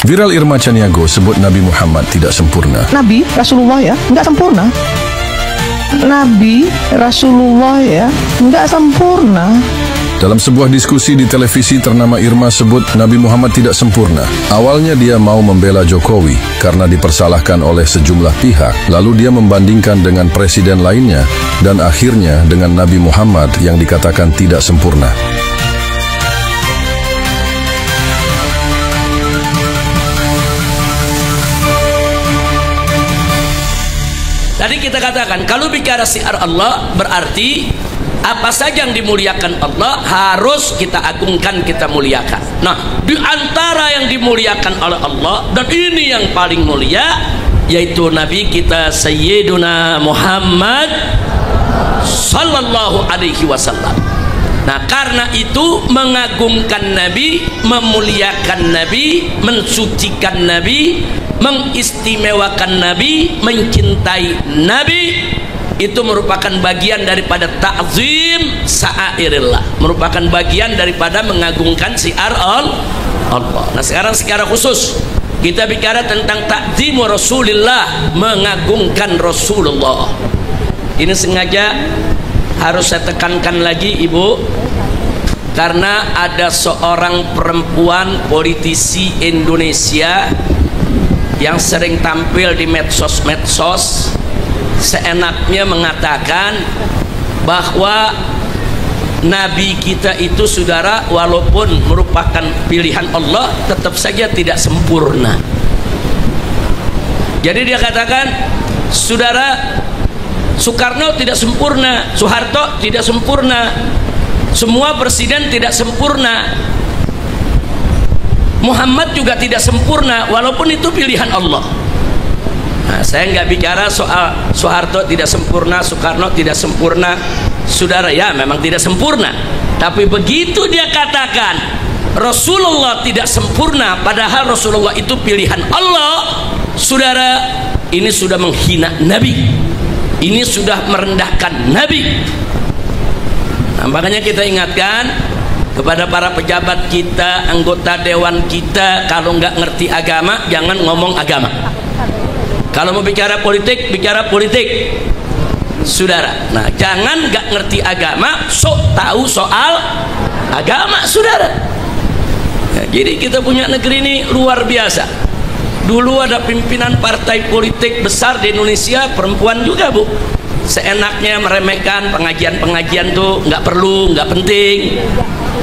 Viral Irma Caniago sebut Nabi Muhammad tidak sempurna. Nabi Rasulullah ya nggak sempurna. Nabi Rasulullah ya nggak sempurna. Dalam sebuah diskusi di televisi ternama Irma sebut Nabi Muhammad tidak sempurna. Awalnya dia mau membela Jokowi karena dipersalahkan oleh sejumlah pihak. Lalu dia membandingkan dengan presiden lainnya dan akhirnya dengan Nabi Muhammad yang dikatakan tidak sempurna. Tadi kita katakan kalau bicara syiar Allah berarti apa saja yang dimuliakan Allah harus kita agungkan, kita muliakan. Nah, di antara yang dimuliakan oleh Allah dan ini yang paling mulia yaitu Nabi kita Sayyiduna Muhammad sallallahu alaihi wasallam. Nah, karena itu mengagungkan Nabi, memuliakan Nabi, mensucikan Nabi, mengistimewakan Nabi, mencintai Nabi itu merupakan bagian daripada ta'zim sa'airillah, merupakan bagian daripada mengagungkan syiar Allah. Nah, sekarang secara khusus kita bicara tentang ta'zimu Rasulillah, mengagungkan Rasulullah. Ini sengaja harus saya tekankan lagi Ibu, karena ada seorang perempuan politisi Indonesia yang sering tampil di medsos-medsos seenaknya mengatakan bahwa Nabi kita itu saudara walaupun merupakan pilihan Allah tetap saja tidak sempurna. Jadi dia katakan saudara Soekarno tidak sempurna, Soeharto tidak sempurna, semua presiden tidak sempurna, Muhammad juga tidak sempurna walaupun itu pilihan Allah. Nah, saya nggak bicara soal Soeharto tidak sempurna, Soekarno tidak sempurna, saudara ya memang tidak sempurna. Tapi begitu dia katakan Rasulullah tidak sempurna, padahal Rasulullah itu pilihan Allah, saudara, ini sudah menghina Nabi, ini sudah merendahkan Nabi. Nah, makanya kita ingatkan kepada para pejabat kita, anggota dewan kita, kalau nggak ngerti agama jangan ngomong agama. Kalau mau bicara politik, bicara politik, saudara. Nah, jangan nggak ngerti agama, sok tahu soal agama, saudara. Ya, jadi kita punya negeri ini luar biasa. Dulu ada pimpinan partai politik besar di Indonesia, perempuan juga Bu, seenaknya meremehkan pengajian-pengajian tuh nggak perlu, nggak penting.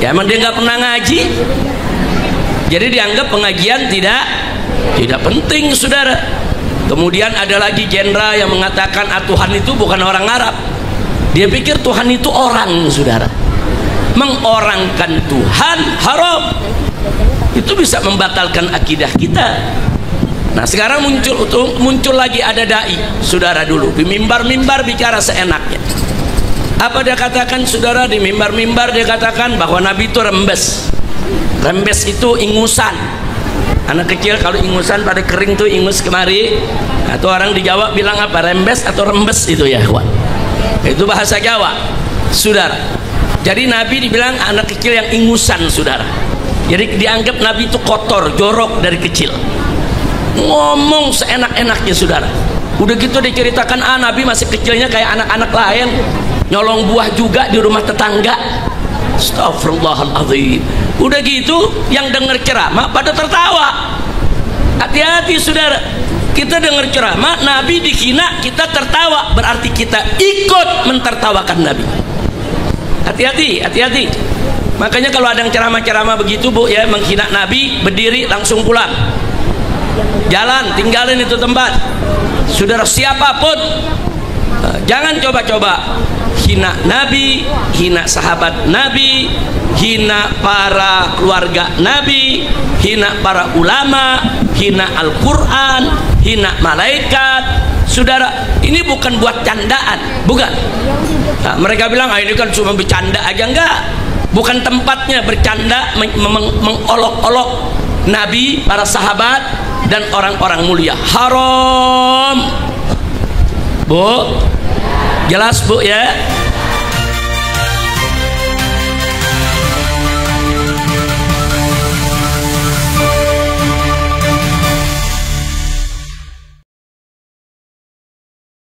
Ya emang dia nggak pernah ngaji, jadi dianggap pengajian tidak penting, saudara. Kemudian ada lagi jenderal yang mengatakan Tuhan itu bukan orang Arab. Dia pikir Tuhan itu orang, saudara. Mengorangkan Tuhan haram. Itu bisa membatalkan akidah kita. Nah, sekarang muncul lagi ada dai, saudara, dulu di mimbar-mimbar bicara seenaknya. Apa dia katakan, saudara? Di mimbar-mimbar dia katakan bahwa Nabi itu rembes. Rembes itu ingusan. Anak kecil kalau ingusan pada kering tuh ingus kemari, atau orang di Jawa bilang apa, rembes atau rembes itu ya kawan, itu bahasa Jawa, saudara. Jadi Nabi dibilang anak kecil yang ingusan, saudara. Jadi dianggap Nabi itu kotor, jorok dari kecil, ngomong seenak-enaknya, saudara. Udah gitu diceritakan Nabi masih kecilnya kayak anak-anak lain, nyolong buah juga di rumah tetangga. Astagfirullahaladzim. Udah gitu yang dengar ceramah pada tertawa. Hati-hati, saudara. Kita dengar ceramah Nabi dihina, kita tertawa, berarti kita ikut mentertawakan Nabi. Hati-hati, hati-hati. Makanya kalau ada yang ceramah-ceramah begitu Bu ya, menghina Nabi, berdiri langsung pulang, jalan, tinggalin itu tempat, saudara. Siapapun jangan coba-coba hina Nabi, hina sahabat Nabi, hina para keluarga Nabi, hina para ulama, hina Al-Quran, hina malaikat, saudara. Ini bukan buat candaan, bukan. Nah, mereka bilang ini kan cuma bercanda aja, enggak. Bukan tempatnya bercanda, mengolok-olok Nabi, para sahabat dan orang-orang mulia. Haram, Bu. Jelas Bu ya.